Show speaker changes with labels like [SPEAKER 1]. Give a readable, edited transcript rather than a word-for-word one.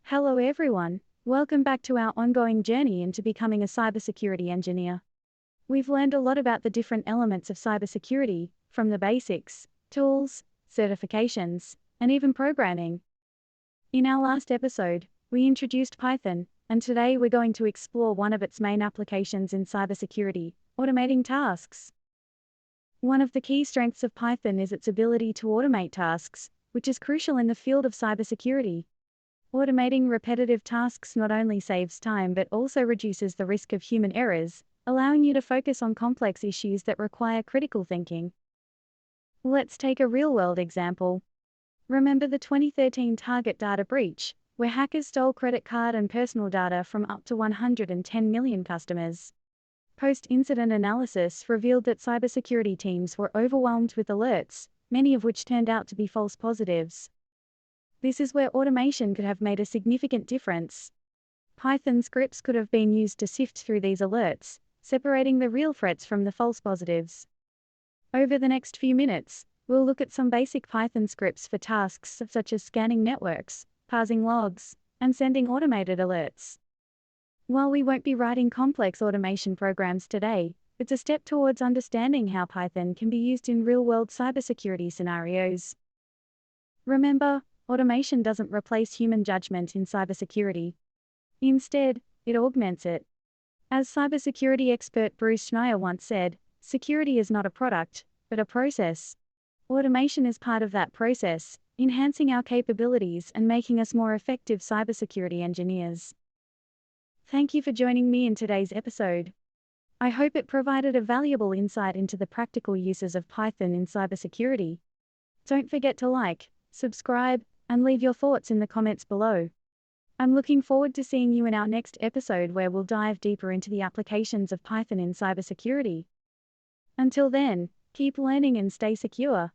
[SPEAKER 1] Hello everyone, welcome back to our ongoing journey into becoming a cybersecurity engineer. We've learned a lot about the different elements of cybersecurity, from the basics, tools, certifications, and even programming. In our last episode, we introduced Python, and today we're going to explore one of its main applications in cybersecurity, automating tasks. One of the key strengths of Python is its ability to automate tasks, which is crucial in the field of cybersecurity. Automating repetitive tasks not only saves time but also reduces the risk of human errors, allowing you to focus on complex issues that require critical thinking. Let's take a real-world example. Remember the 2013 Target data breach, where hackers stole credit card and personal data from up to 110 million customers. Post-incident analysis revealed that cybersecurity teams were overwhelmed with alerts, many of which turned out to be false positives. This is where automation could have made a significant difference. Python scripts could have been used to sift through these alerts, separating the real threats from the false positives. Over the next few minutes, we'll look at some basic Python scripts for tasks such as scanning networks, parsing logs, and sending automated alerts. While we won't be writing complex automation programs today, it's a step towards understanding how Python can be used in real-world cybersecurity scenarios. Remember, automation doesn't replace human judgment in cybersecurity. Instead, it augments it. As cybersecurity expert Bruce Schneier once said, security is not a product, but a process. Automation is part of that process, enhancing our capabilities and making us more effective cybersecurity engineers. Thank you for joining me in today's episode. I hope it provided a valuable insight into the practical uses of Python in cybersecurity. Don't forget to like, subscribe, and leave your thoughts in the comments below. I'm looking forward to seeing you in our next episode where we'll dive deeper into the applications of Python in cybersecurity. Until then, keep learning and stay secure.